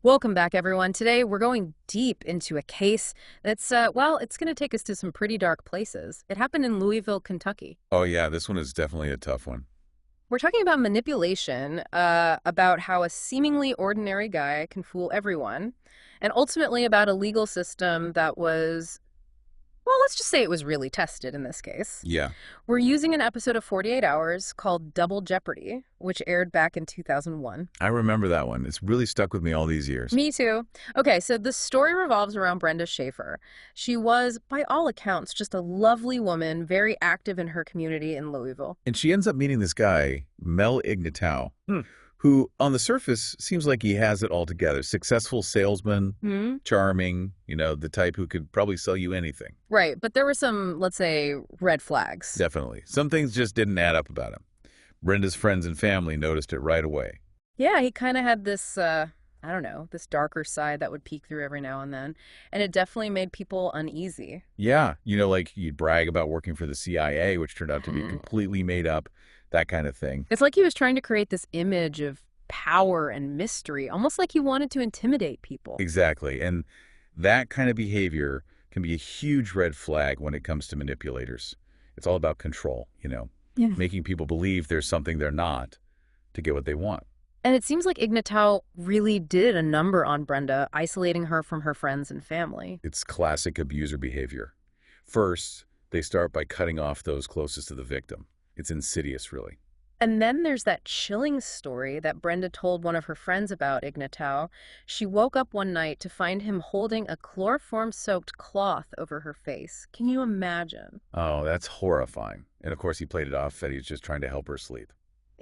Welcome back, everyone. Today, we're going deep into a case that's it's going to take us to some pretty dark places. It happened in Louisville, Kentucky. Oh yeah, this one is definitely a tough one. We're talking about manipulation, about how a seemingly ordinary guy can fool everyone, and ultimately about a legal system that was, well, let's just say it was really tested in this case. Yeah, We're using an episode of 48 Hours called Double Jeopardy, which aired back in 2001. I remember that one. It's really stuck with me all these years. Me too. Okay, so the story revolves around Brenda Schaefer. She was, by all accounts, just a lovely woman, very active in her community in Louisville. And she ends up meeting this guy, Mel Ignato, who on the surface seems like he has it all together. Successful salesman, Hmm? charming, the type who could probably sell you anything. Right, but there were some, let's say, red flags. Definitely. Some things just didn't add up about him. Brenda's friends and family noticed it right away. Yeah, he kind of had this, I don't know, this darker side that would peek through every now and then, and it definitely made people uneasy. Yeah, like you'd brag about working for the CIA, which turned out to be completely made up, that kind of thing. It's like he was trying to create this image of power and mystery, almost like he wanted to intimidate people. Exactly. And that kind of behavior can be a huge red flag when it comes to manipulators. It's all about control, Yeah. making people believe there's something they're not to get what they want. And it seems like Ignatal really did a number on Brenda, isolating her from her friends and family. It's classic abuser behavior. First, they start by cutting off those closest to the victim. It's insidious, really. And then there's that chilling story that Brenda told one of her friends about Ignatal. She woke up one night to find him holding a chloroform-soaked cloth over her face. Can you imagine? Oh, that's horrifying. And of course, he played it off that he's just trying to help her sleep.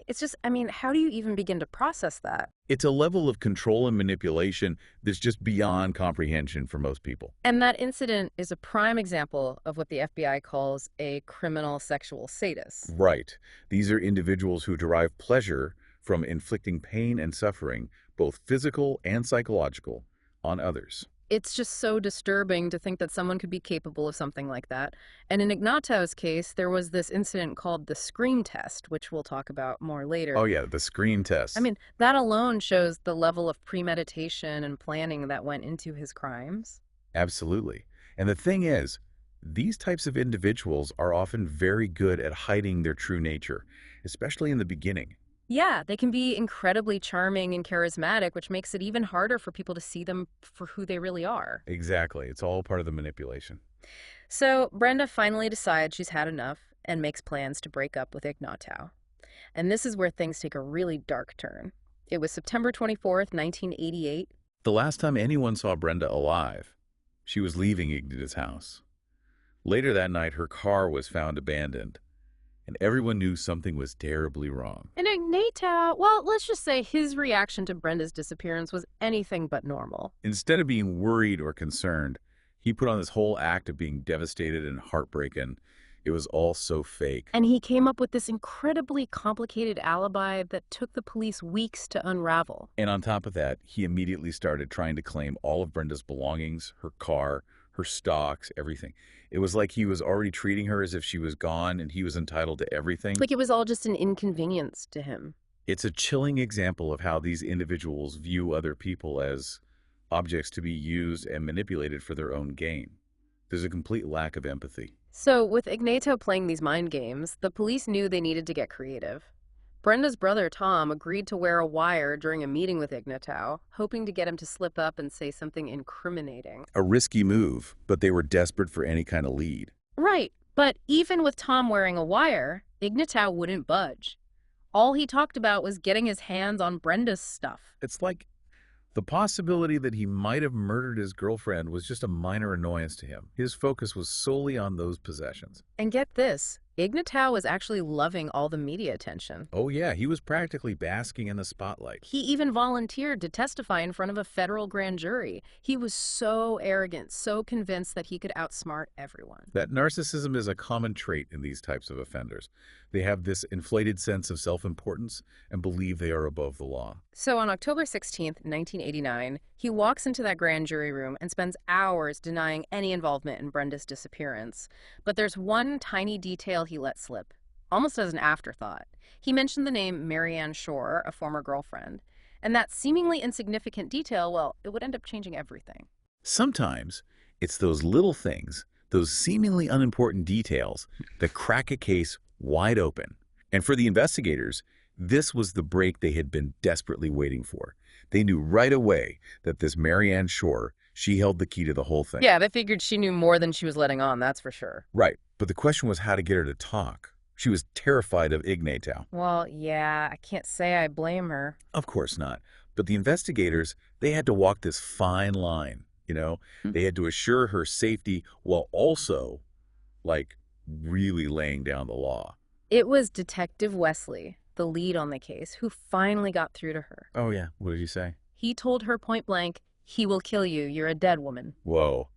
It's just, I mean, how do you even begin to process that? It's a level of control and manipulation that's just beyond comprehension for most people. And that incident is a prime example of what the FBI calls a criminal sexual sadist. Right. These are individuals who derive pleasure from inflicting pain and suffering, both physical and psychological, on others. It's just so disturbing to think that someone could be capable of something like that. And in Ignato's case, there was this incident called the screen test, which we'll talk about more later. Oh, yeah, the screen test. I mean, that alone shows the level of premeditation and planning that went into his crimes. Absolutely. And the thing is, these types of individuals are often very good at hiding their true nature, especially in the beginning. Yeah, they can be incredibly charming and charismatic, which makes it even harder for people to see them for who they really are. Exactly. It's all part of the manipulation. So Brenda finally decides she's had enough and makes plans to break up with Ignato. And this is where things take a really dark turn. It was September 24th, 1988. The last time anyone saw Brenda alive, she was leaving Ignata's house. Later that night, her car was found abandoned, and everyone knew something was terribly wrong. And Ignato, well, let's just say his reaction to Brenda's disappearance was anything but normal. Instead of being worried or concerned, he put on this whole act of being devastated and heartbroken. It was all so fake. And he came up with this incredibly complicated alibi that took the police weeks to unravel. And on top of that, he immediately started trying to claim all of Brenda's belongings, her car, her stocks, everything. It was like he was already treating her as if she was gone and he was entitled to everything. Like it was all just an inconvenience to him. It's a chilling example of how these individuals view other people as objects to be used and manipulated for their own gain. There's a complete lack of empathy. So, with Ignato playing these mind games, the police knew they needed to get creative. Brenda's brother, Tom, agreed to wear a wire during a meeting with Ignato, hoping to get him to slip up and say something incriminating. A risky move, but they were desperate for any kind of lead. Right, but even with Tom wearing a wire, Ignato wouldn't budge. All he talked about was getting his hands on Brenda's stuff. It's like the possibility that he might have murdered his girlfriend was just a minor annoyance to him. His focus was solely on those possessions. And get this, Ignato was actually loving all the media attention. Oh yeah, he was practically basking in the spotlight. He even volunteered to testify in front of a federal grand jury. He was so arrogant, so convinced that he could outsmart everyone. That narcissism is a common trait in these types of offenders. They have this inflated sense of self-importance and believe they are above the law. So on October 16th, 1989, he walks into that grand jury room and spends hours denying any involvement in Brenda's disappearance. But there's one tiny detail he let slip, almost as an afterthought. He mentioned the name Marianne Shore, a former girlfriend. And that seemingly insignificant detail, well, it would end up changing everything. Sometimes it's those little things, those seemingly unimportant details, that crack a case wide open. And for the investigators, this was the break they had been desperately waiting for. They knew right away that this Marianne Shore, she held the key to the whole thing. Yeah, they figured she knew more than she was letting on, that's for sure. Right, but the question was how to get her to talk. She was terrified of Ignato. Well, yeah, I can't say I blame her. Of course not. But the investigators, they had to walk this fine line, you know? They had to assure her safety while also, like, really laying down the law. It was Detective Wesley, the lead on the case, who finally got through to her. Oh, yeah. What did he say? He told her point blank, "He will kill you. You're a dead woman." Whoa.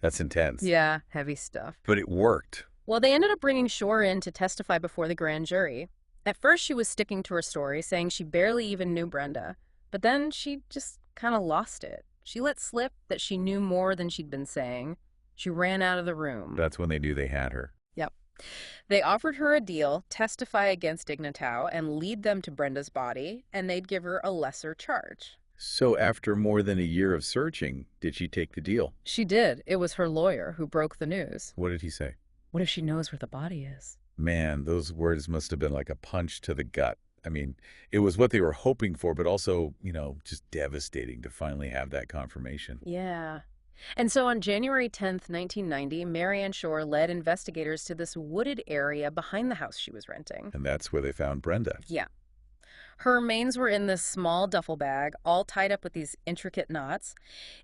That's intense. Yeah, heavy stuff. But it worked. Well, they ended up bringing Shore in to testify before the grand jury. At first, she was sticking to her story, saying she barely even knew Brenda. But then she just kind of lost it. She let slip that she knew more than she'd been saying. She ran out of the room. That's when they knew they had her. Yep. They offered her a deal, testify against Ignato, and lead them to Brenda's body, and they'd give her a lesser charge. So after more than a year of searching, did she take the deal? She did. It was her lawyer who broke the news. What did he say? What if she knows where the body is? Man, those words must have been like a punch to the gut. I mean, it was what they were hoping for, but also, just devastating to finally have that confirmation. Yeah. And so on January 10th, 1990, Marianne Shore led investigators to this wooded area behind the house she was renting. And that's where they found Brenda. Yeah. Her remains were in this small duffel bag, all tied up with these intricate knots.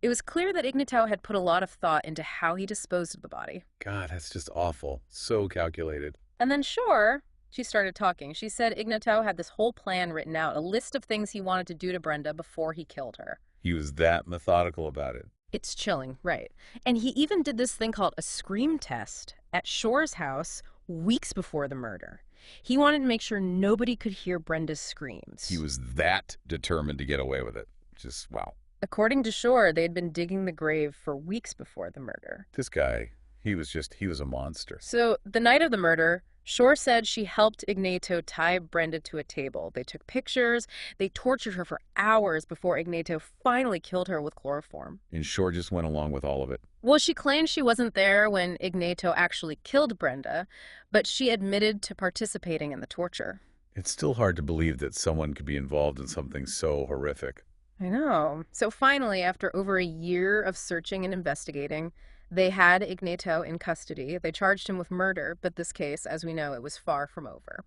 It was clear that Ignato had put a lot of thought into how he disposed of the body. God, that's just awful. So calculated. And then Shore, she started talking. She said Ignato had this whole plan written out, a list of things he wanted to do to Brenda before he killed her. He was that methodical about it. It's chilling, right? And he even did this thing called a scream test at Shore's house weeks before the murder. He wanted to make sure nobody could hear Brenda's screams. He was that determined to get away with it. Just, wow. According to Shore, they had been digging the grave for weeks before the murder. This guy, he was a monster. So the night of the murder, Shore said she helped Ignato tie Brenda to a table. They took pictures. They tortured her for hours before Ignato finally killed her with chloroform. And Shore just went along with all of it. Well, she claimed she wasn't there when Ignato actually killed Brenda, but she admitted to participating in the torture. It's still hard to believe that someone could be involved in something so horrific. I know. So finally, after over a year of searching and investigating, they had Ignato in custody. They charged him with murder, but this case, as we know, it was far from over.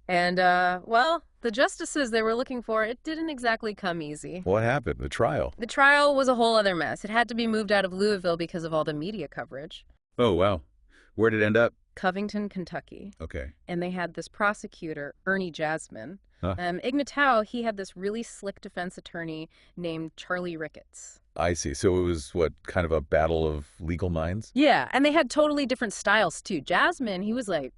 And, well, the justices they were looking for, it didn't exactly come easy. What happened? The trial? The trial was a whole other mess. It had to be moved out of Louisville because of all the media coverage. Oh, wow. Where did it end up? Covington, Kentucky. Okay. And they had this prosecutor, Ernie Jasmine. Huh. Ignato, he had this really slick defense attorney named Charlie Ricketts. I see. So it was, kind of a battle of legal minds? Yeah, and they had totally different styles, too. Jasmine, he was like,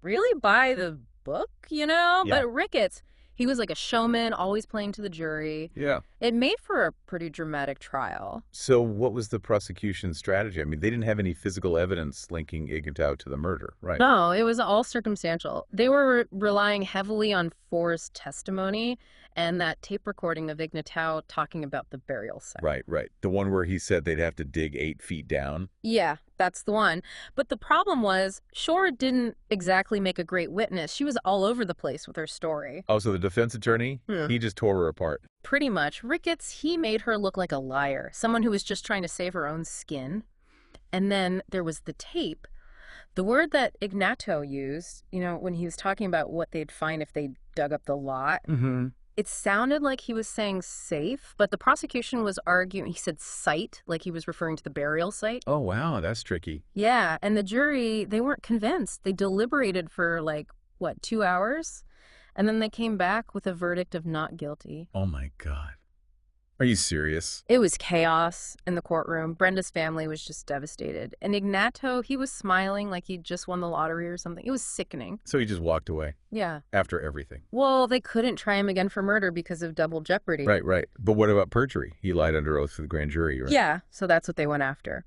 really by the book, Yeah. But Ricketts, he was like a showman, always playing to the jury. Yeah. It made for a pretty dramatic trial. So what was the prosecution's strategy? I mean, they didn't have any physical evidence linking Ignato to the murder, right? No, it was all circumstantial. They were relying heavily on Forrest's testimony and that tape recording of Ignato talking about the burial site. Right. The one where he said they'd have to dig 8 feet down? Yeah, that's the one. But the problem was, Shore didn't exactly make a great witness. She was all over the place with her story. Oh, so the defense attorney, he just tore her apart. Pretty much. Ricketts, he made her look like a liar, someone who was just trying to save her own skin. And then there was the tape. The word that Ignato used, when he was talking about what they'd find if they dug up the lot, it sounded like he was saying safe, but the prosecution was arguing, he said site, like he was referring to the burial site. Oh, wow, that's tricky. Yeah, and the jury, they weren't convinced. They deliberated for 2 hours? And then they came back with a verdict of not guilty. Oh, my God. Are you serious? It was chaos in the courtroom. Brenda's family was just devastated. And Ignato, he was smiling like he'd just won the lottery or something. It was sickening. So he just walked away? Yeah. After everything? Well, they couldn't try him again for murder because of double jeopardy. Right. But what about perjury? He lied under oath to the grand jury, right? Yeah, so that's what they went after.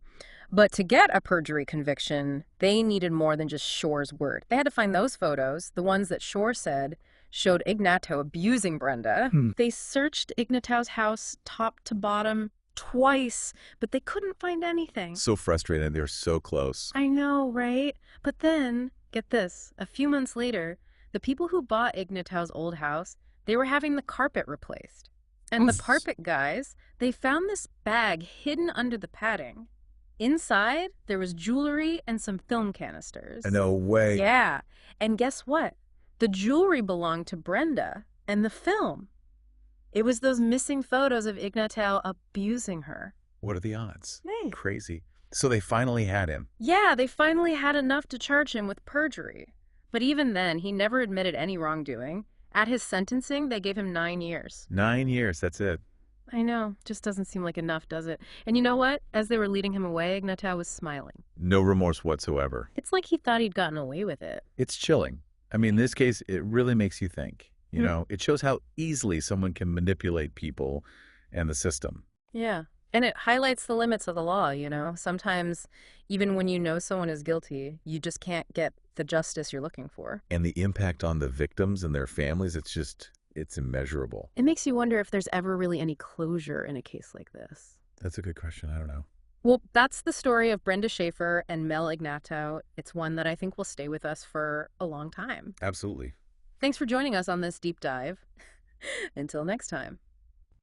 But to get a perjury conviction, they needed more than just Shore's word. They had to find those photos, the ones that Shore said showed Ignato abusing Brenda. Hmm. They searched Ignato's house top to bottom twice, but they couldn't find anything. So frustrated. They're so close. I know, right? But then, get this, a few months later, the people who bought Ignato's old house, they were having the carpet replaced. And the carpet guys, they found this bag hidden under the padding. Inside, there was jewelry and some film canisters. No way. Yeah. And guess what? The jewelry belonged to Brenda and the film. It was those missing photos of Ignato abusing her. What are the odds? Hey. Crazy. So they finally had him. Yeah, they finally had enough to charge him with perjury. But even then, he never admitted any wrongdoing. At his sentencing, they gave him 9 years. 9 years, that's it. I know. Just doesn't seem like enough, does it? And you know what? As they were leading him away, Ignato was smiling. No remorse whatsoever. It's like he thought he'd gotten away with it. It's chilling. I mean, in this case, it really makes you think. You know, it shows how easily someone can manipulate people and the system. Yeah. And it highlights the limits of the law, you know? Sometimes, even when you know someone is guilty, you just can't get the justice you're looking for. And the impact on the victims and their families, it's immeasurable. It makes you wonder if there's ever really any closure in a case like this. That's a good question. I don't know. Well, that's the story of Brenda Schaefer and Mel Ignato. It's one that I think will stay with us for a long time. Absolutely. Thanks for joining us on this deep dive. Until next time.